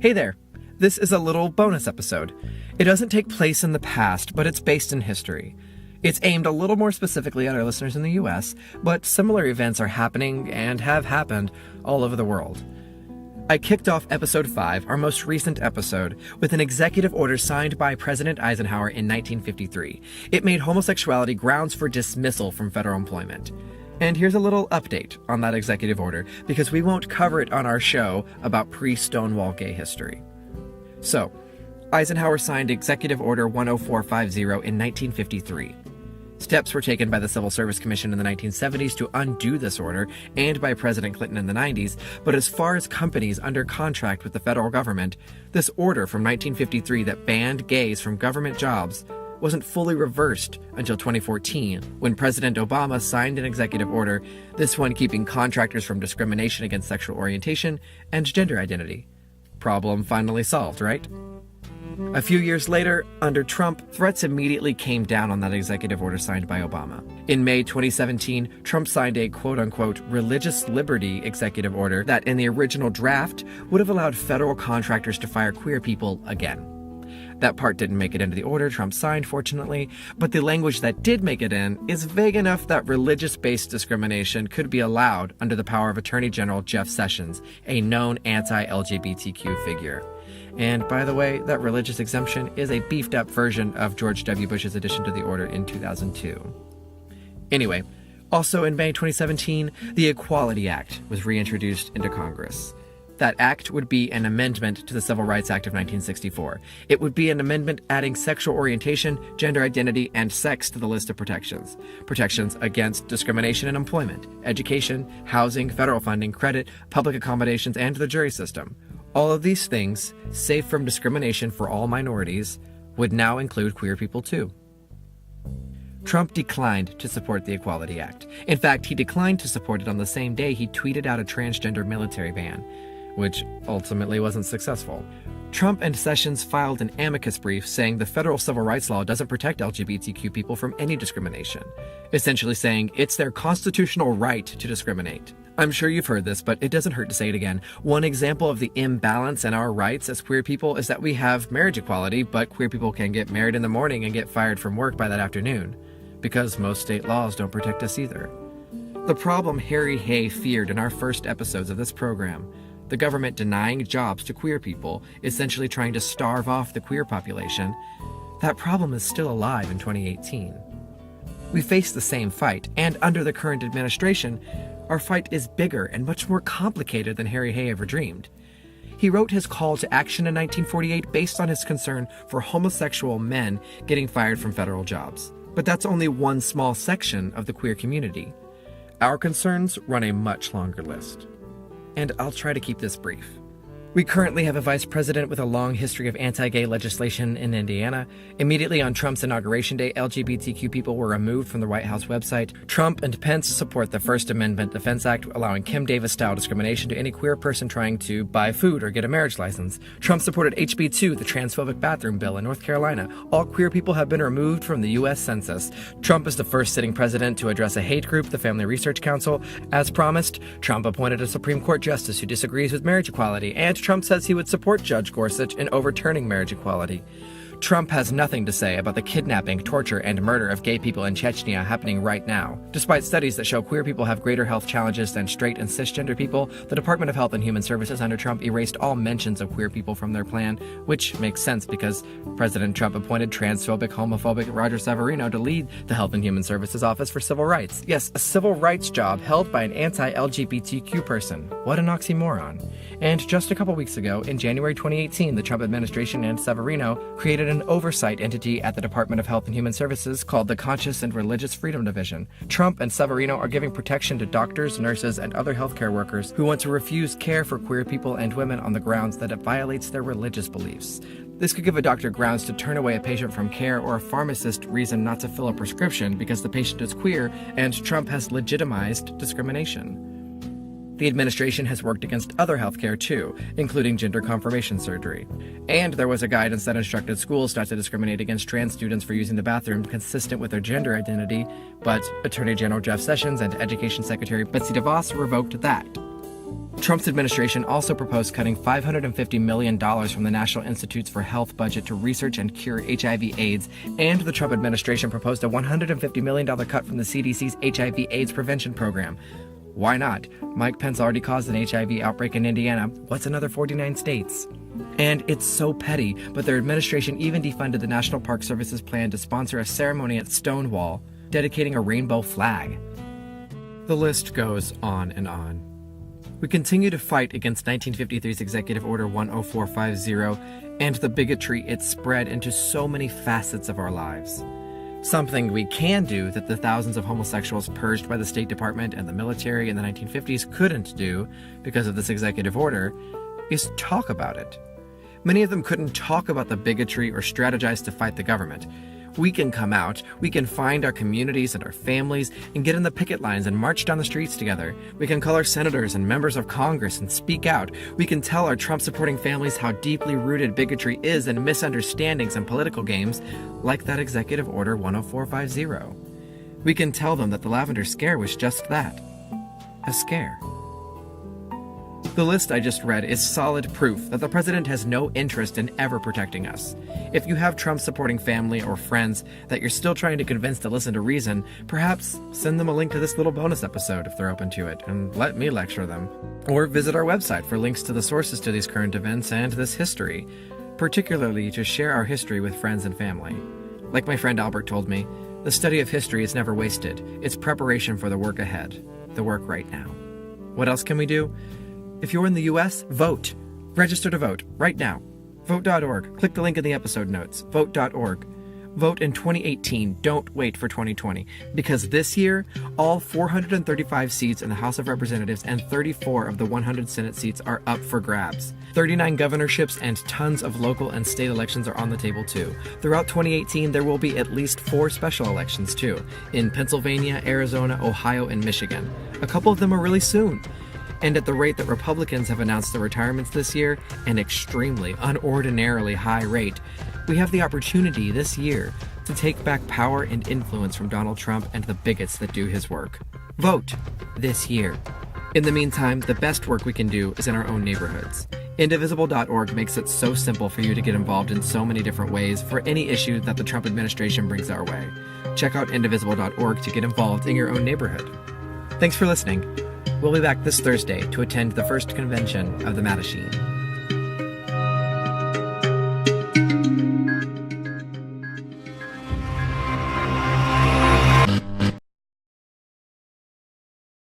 Hey there! This is a little bonus episode. It doesn't take place in the past, but it's based in history. It's aimed a little more specifically at our listeners in the US, but similar events are happening and have happened all over the world. I kicked off episode 5, our most recent episode, with an executive order signed by President Eisenhower in 1953. It made homosexuality grounds for dismissal from federal employment. And here's a little update on that executive order, because we won't cover it on our show about pre-Stonewall gay history. So, Eisenhower signed Executive Order 10450 in 1953. Steps were taken by the Civil Service Commission in the 1970s to undo this order, and by President Clinton in the 90s, but as far as companies under contract with the federal government, this order from 1953 that banned gays from government jobs wasn't fully reversed until 2014, when President Obama signed an executive order, this one keeping contractors from discrimination against sexual orientation and gender identity. Problem finally solved, right? A few years later, under Trump, threats immediately came down on that executive order signed by Obama. In May 2017, Trump signed a quote-unquote religious liberty executive order that in the original draft would have allowed federal contractors to fire queer people again. That part didn't make it into the order Trump signed, fortunately, but the language that did make it in is vague enough that religious-based discrimination could be allowed under the power of Attorney General Jeff Sessions, a known anti-LGBTQ figure. And by the way, that religious exemption is a beefed-up version of George W. Bush's addition to the order in 2002. Anyway, also in May 2017, the Equality Act was reintroduced into Congress. That act would be an amendment to the Civil Rights Act of 1964. It would be an amendment adding sexual orientation, gender identity, and sex to the list of protections. Protections against discrimination in employment, education, housing, federal funding, credit, public accommodations, and the jury system. All of these things, safe from discrimination for all minorities, would now include queer people too. Trump declined to support the Equality Act. In fact, he declined to support it on the same day he tweeted out a transgender military ban, which ultimately wasn't successful. Trump and Sessions filed an amicus brief saying the federal civil rights law doesn't protect LGBTQ people from any discrimination, essentially saying it's their constitutional right to discriminate. I'm sure you've heard this, but it doesn't hurt to say it again. One example of the imbalance in our rights as queer people is that we have marriage equality, but queer people can get married in the morning and get fired from work by that afternoon, because most state laws don't protect us either. The problem Harry Hay feared in our first episodes of this program, the government denying jobs to queer people, essentially trying to starve off the queer population, that problem is still alive in 2018. We face the same fight, and under the current administration, our fight is bigger and much more complicated than Harry Hay ever dreamed. He wrote his call to action in 1948 based on his concern for homosexual men getting fired from federal jobs. But that's only one small section of the queer community. Our concerns run a much longer list. And I'll try to keep this brief. We currently have a vice president with a long history of anti-gay legislation in Indiana. Immediately on Trump's inauguration day, LGBTQ people were removed from the White House website. Trump and Pence support the First Amendment Defense Act, allowing Kim Davis-style discrimination to any queer person trying to buy food or get a marriage license. Trump supported HB 2, the transphobic bathroom bill in North Carolina. All queer people have been removed from the U.S. Census. Trump is the first sitting president to address a hate group, the Family Research Council. As promised, Trump appointed a Supreme Court justice who disagrees with marriage equality, and Trump says he would support Judge Gorsuch in overturning marriage equality. Trump has nothing to say about the kidnapping, torture, and murder of gay people in Chechnya happening right now. Despite studies that show queer people have greater health challenges than straight and cisgender people, the Department of Health and Human Services under Trump erased all mentions of queer people from their plan, which makes sense because President Trump appointed transphobic, homophobic Roger Severino to lead the Health and Human Services Office for Civil Rights. Yes, a civil rights job held by an anti-LGBTQ person. What an oxymoron. And just a couple weeks ago, in January 2018, the Trump administration and Severino created an oversight entity at the Department of Health and Human Services called the Conscious and Religious Freedom Division. Trump and Severino are giving protection to doctors, nurses, and other healthcare workers who want to refuse care for queer people and women on the grounds that it violates their religious beliefs. This could give a doctor grounds to turn away a patient from care, or a pharmacist reason not to fill a prescription because the patient is queer, and Trump has legitimized discrimination. The administration has worked against other healthcare too, including gender confirmation surgery. And there was a guidance that instructed schools not to discriminate against trans students for using the bathroom consistent with their gender identity, but Attorney General Jeff Sessions and Education Secretary Betsy DeVos revoked that. Trump's administration also proposed cutting $550 million from the National Institutes for Health budget to research and cure HIV/AIDS, and the Trump administration proposed a $150 million cut from the CDC's HIV/AIDS prevention program. Why not? Mike Pence already caused an HIV outbreak in Indiana. What's another 49 states? And it's so petty, but their administration even defunded the National Park Service's plan to sponsor a ceremony at Stonewall, dedicating a rainbow flag. The list goes on and on. We continue to fight against 1953's Executive Order 10450 and the bigotry it spread into so many facets of our lives. Something we can do that the thousands of homosexuals purged by the State Department and the military in the 1950s couldn't do because of this executive order is talk about it. Many of them couldn't talk about the bigotry or strategize to fight the government. We can come out, we can find our communities and our families and get in the picket lines and march down the streets together. We can call our senators and members of Congress and speak out. We can tell our Trump-supporting families how deeply rooted bigotry is in misunderstandings and political games like that Executive Order 10450. We can tell them that the Lavender Scare was just that, a scare. The list I just read is solid proof that the president has no interest in ever protecting us. If you have Trump-supporting family or friends that you're still trying to convince to listen to reason, perhaps send them a link to this little bonus episode if they're open to it, and let me lecture them. Or visit our website for links to the sources to these current events and this history, particularly to share our history with friends and family. Like my friend Albert told me, the study of history is never wasted. It's preparation for the work ahead, the work right now. What else can we do? If you're in the US, vote. Register to vote right now. Vote.org. Click the link in the episode notes. Vote.org. Vote in 2018. Don't wait for 2020. Because this year, all 435 seats in the House of Representatives and 34 of the 100 Senate seats are up for grabs. 39 governorships and tons of local and state elections are on the table too. Throughout 2018, there will be at least 4 special elections too, in Pennsylvania, Arizona, Ohio, and Michigan. A couple of them are really soon. And at the rate that Republicans have announced their retirements this year, an extremely, unordinarily high rate, we have the opportunity this year to take back power and influence from Donald Trump and the bigots that do his work. Vote this year. In the meantime, the best work we can do is in our own neighborhoods. Indivisible.org makes it so simple for you to get involved in so many different ways for any issue that the Trump administration brings our way. Check out indivisible.org to get involved in your own neighborhood. Thanks for listening. We'll be back this Thursday to attend the first convention of the Mattachine.